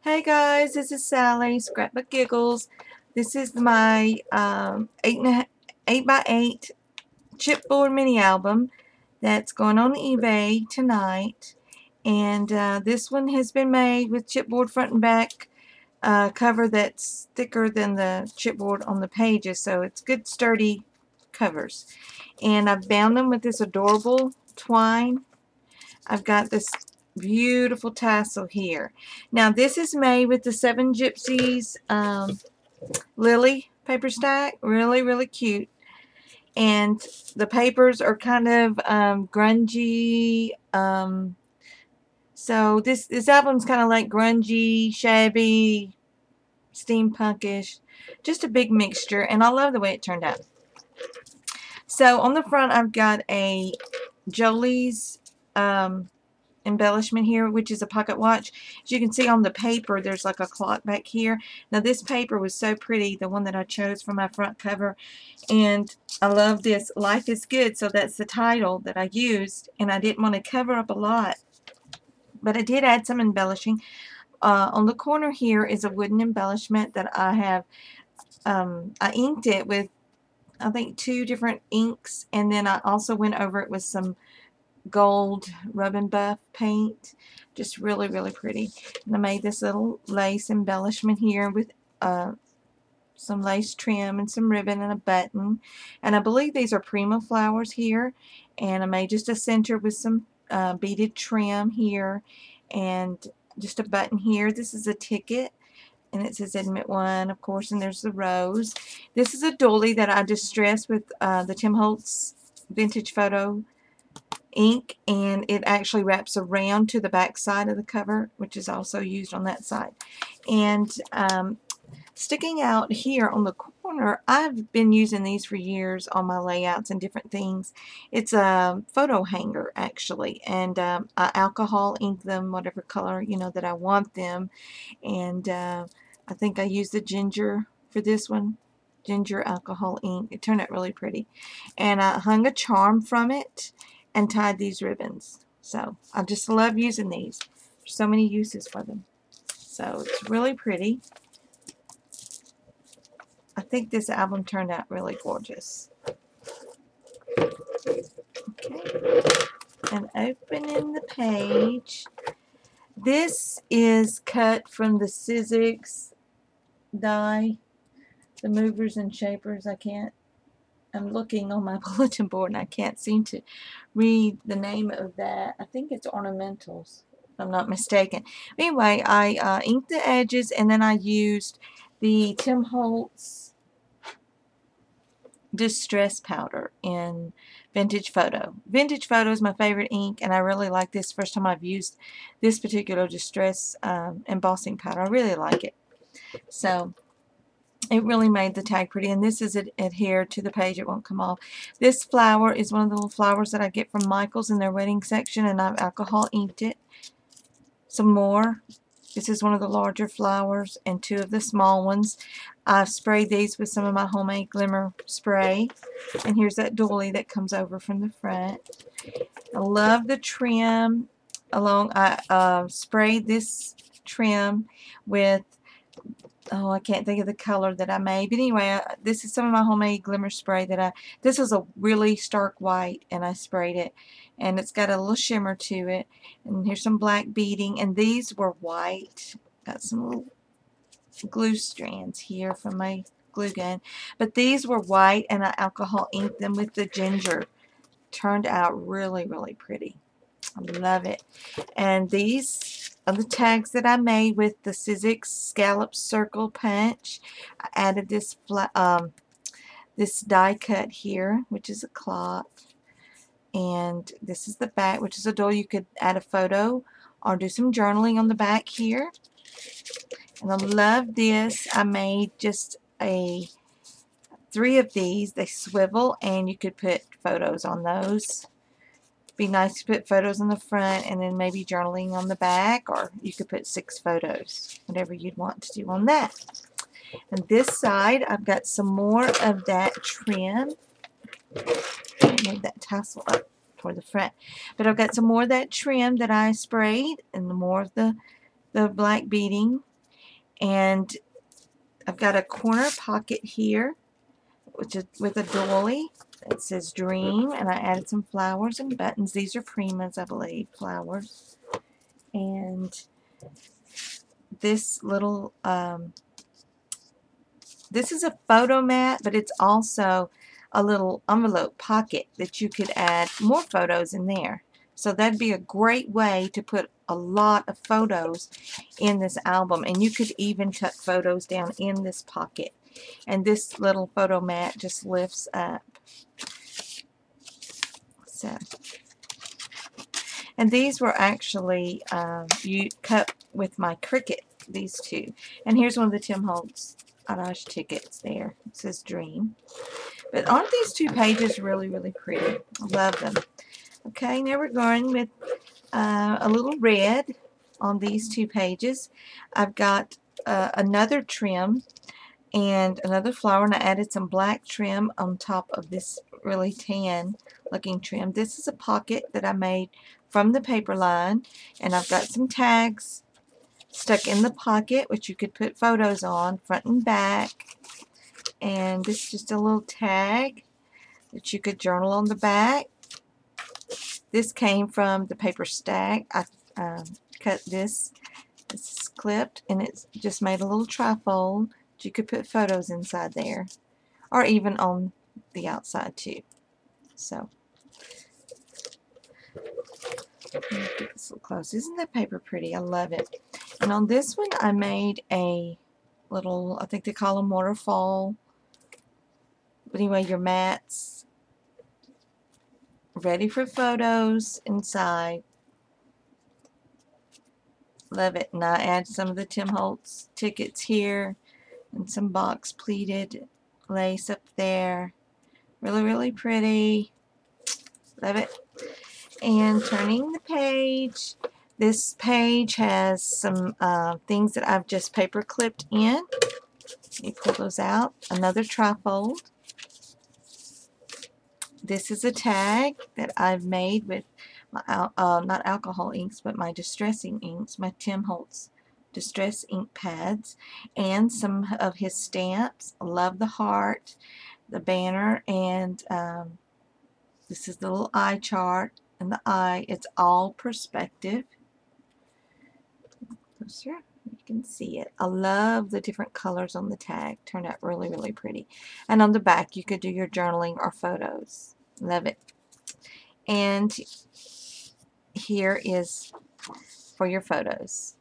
Hey guys, this is Sally, Scrapbook Giggles. This is my 8x8 chipboard mini album that's going on eBay tonight. And this one has been made with chipboard front and back cover that's thicker than the chipboard on the pages, so it's good sturdy covers. And I've bound them with this adorable twine. I've got this beautiful tassel here. Now this is made with the 7gyPsies Lillie paper stack. Really cute. And the papers are kind of grungy. So this album's kind of like grungy, shabby, steampunkish. Just a big mixture, and I love the way it turned out. So on the front I've got a Jolie's embellishment here, which is a pocket watch. As you can see on the paper, there's like a clock back here. Now this paper was so pretty, the one that I chose for my front cover, and I love this. Life is Good, so that's the title that I used, and I didn't want to cover up a lot, but I did add some embellishing. On the corner here is a wooden embellishment that I have. I inked it with, I think, 2 different inks, and then I also went over it with some gold rub and buff paint. Just really pretty. And I made this little lace embellishment here with some lace trim and some ribbon and a button. And I believe these are Prima flowers here. And I made just a center with some beaded trim here and just a button here. This is a ticket, and it says admit one, of course, and there's the rose. This is a doily that I distressed with the Tim Holtz vintage photo ink, and it actually wraps around to the back side of the cover, which is also used on that side. And sticking out here on the corner, I've been using these for years on my layouts and different things. It's a photo hanger actually, and I alcohol ink them whatever color that I want them. And I think I used the ginger for this one, ginger alcohol ink. It turned out really pretty, and I hung a charm from it and tied these ribbons. So I just love using these. There's so many uses for them. So it's really pretty. I think this album turned out really gorgeous. Okay. And opening the page. This is cut from the Sizzix die, the movers and shapers. I'm looking on my bulletin board and I can't seem to read the name of that. I think it's ornamentals, if I'm not mistaken. Anyway, I inked the edges, and then I used the Tim Holtz Distress Powder in Vintage Photo. Vintage Photo is my favorite ink, and I really like this. First time I've used this particular Distress embossing powder. I really like it. So it really made the tag pretty, and this is adhered to the page. It won't come off. This flower is one of the little flowers that I get from Michael's in their wedding section, and I've alcohol inked it. Some more. This is one of the larger flowers and 2 of the small ones. I've sprayed these with some of my homemade glimmer spray, and here's that doily that comes over from the front. I love the trim. I sprayed this trim with, oh, I can't think of the color that I made. But anyway, this is some of my homemade glimmer spray this was a really stark white, and I sprayed it. And it's got a little shimmer to it. And here's some black beading. And these were white. Got some little glue strands here from my glue gun. But these were white, and I alcohol inked them with the ginger. Turned out really pretty. I love it. And these are the tags that I made with the Sizzix Scallop Circle Punch. I added this this die cut here, which is a clock. And this is the back, which is a doll. You could add a photo or do some journaling on the back here. And I love this. I made just 3 of these. They swivel, and you could put photos on those. Be nice to put photos on the front and then maybe journaling on the back, or you could put 6 photos, whatever you'd want to do on that. And this side, I've got some more of that trim. Move that tassel up toward the front, but I've got some more of that trim that I sprayed, and more of the black beading And I've got a corner pocket here, which is with a doily. It says Dream, and I added some flowers and buttons. These are Prima's, I believe, flowers. And this little, this is a photo mat, but it's also a little envelope pocket that you could add more photos in there. So that'd be a great way to put a lot of photos in this album. And you could even cut photos down in this pocket. And this little photo mat just lifts up. So, and these were actually you cut with my Cricut, these two. And here's one of the Tim Holtz Arage tickets there. It says Dream. But aren't these two pages really, really pretty? I love them. Okay, now we're going with a little red on these two pages. I've got another trim and another flower, and I added some black trim on top of this really tan looking trim. This is a pocket that I made from the paper line, and I've got some tags stuck in the pocket which you could put photos on front and back. And this is just a little tag that you could journal on the back. This came from the paper stack. I cut this. This is clipped, and it's just made a little trifold. You could put photos inside there, or even on the outside too. So, let me get this a little close. Isn't that paper pretty? I love it. And on this one, I made a little, I think they call them waterfall. But anyway, your mats ready for photos inside. Love it. And I add some of the Tim Holtz tickets here and some box pleated lace up there. Really, really pretty. Love it. And turning the page. This page has some things that I've just paper clipped in. Let me pull those out. Another trifold. This is a tag that I've made with my, not alcohol inks, but my distressing inks, my Tim Holtz distress ink pads, and some of his stamps. I love the heart, the banner, and this is the little eye chart, and the eye, it's all perspective. Closer, you can see it. I love the different colors on the tag. Turned out really, really pretty. And on the back, you could do your journaling or photos. Love it. And here is for your photos.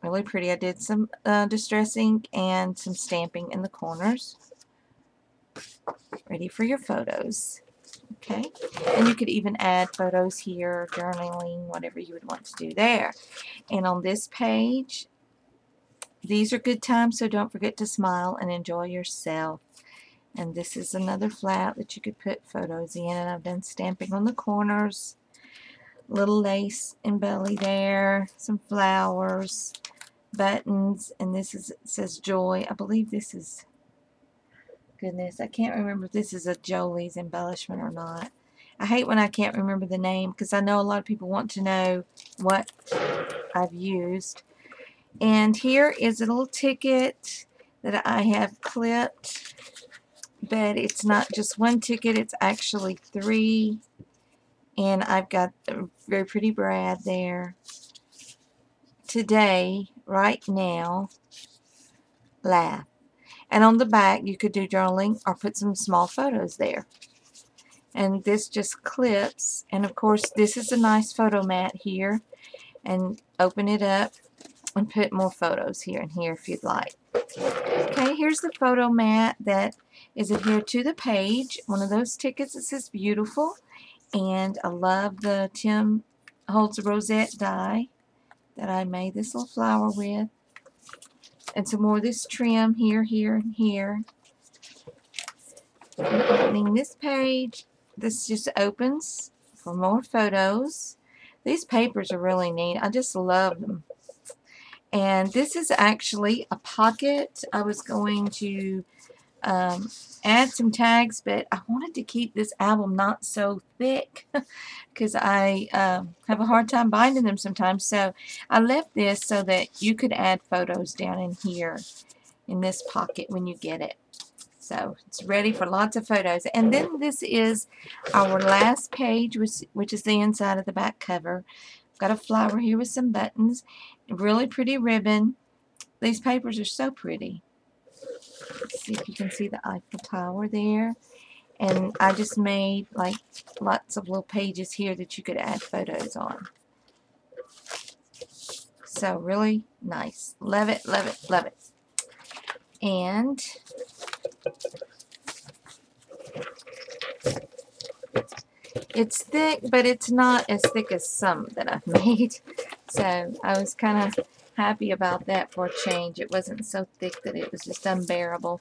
Really pretty. I did some distress ink and some stamping in the corners. Ready for your photos. Okay. And you could even add photos here, journaling, whatever you would want to do there. And on this page, these are good times, so don't forget to smile and enjoy yourself. And this is another flap that you could put photos in, and I've done stamping on the corners. Little lace and belly there, some flowers, buttons, and this is, it says Joy. I believe this is, goodness, I can't remember if this is a Jolie's embellishment or not. I hate when I can't remember the name, because I know a lot of people want to know what I've used. And here is a little ticket that I have clipped, but it's not just one ticket, it's actually 3. And I've got a very pretty Brad there. Today, right now, laugh. And on the back, you could do journaling or put some small photos there. And this just clips. And of course, this is a nice photo mat here. And open it up and put more photos here and here if you'd like. Okay, here's the photo mat that is adhered to the page. One of those tickets that says beautiful. And I love the Tim Holtz rosette die that I made this little flower with. And some more of this trim here, here, and here. And opening this page, this just opens for more photos. These papers are really neat. I just love them. And this is actually a pocket. I was going to add some tags, but I wanted to keep this album not so thick because I have a hard time binding them sometimes. So I left this so that you could add photos down in here in this pocket when you get it. So it's ready for lots of photos. And then this is our last page, which is the inside of the back cover. I've got a flower here with some buttons, really pretty ribbon. These papers are so pretty. Let's see if you can see the Eiffel Tower there. And I just made like lots of little pages here that you could add photos on. So really nice. Love it, love it, love it. And it's thick, but it's not as thick as some that I've made. So I was kind of happy about that for a change. It wasn't so thick that it was just unbearable.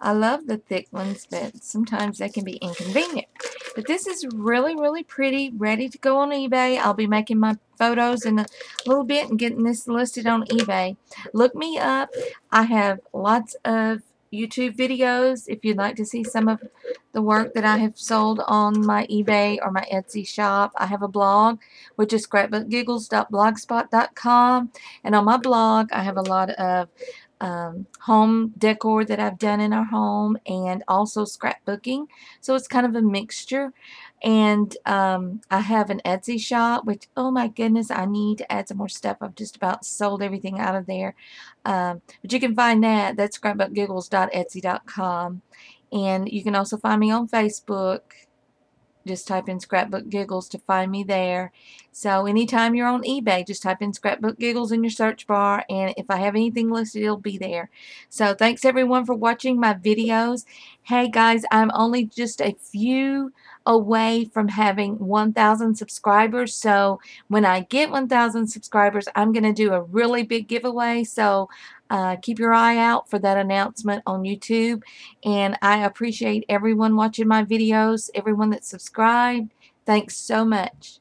I love the thick ones, but sometimes they can be inconvenient. But this is really, really pretty, ready to go on eBay. I'll be making my photos in a little bit and getting this listed on eBay. Look me up. I have lots of YouTube videos if you'd like to see some of the work that I have sold on my eBay or my Etsy shop. I have a blog, which is scrapbookgiggles.blogspot.com, and on my blog I have a lot of home decor that I've done in our home, and also scrapbooking, so it's kind of a mixture. And I have an Etsy shop, which, oh my goodness, I need to add some more stuff. I've just about sold everything out of there, but you can find that. That's scrapbookgiggles.etsy.com. And you can also find me on Facebook. Just type in Scrapbook Giggles to find me there. So anytime you're on eBay, just type in Scrapbook Giggles in your search bar, and if I have anything listed, it'll be there. So thanks everyone for watching my videos. Hey guys, I'm only just a few away from having 1,000 subscribers. So when I get 1,000 subscribers, I'm going to do a really big giveaway. So keep your eye out for that announcement on YouTube. And I appreciate everyone watching my videos, everyone that subscribed. Thanks so much.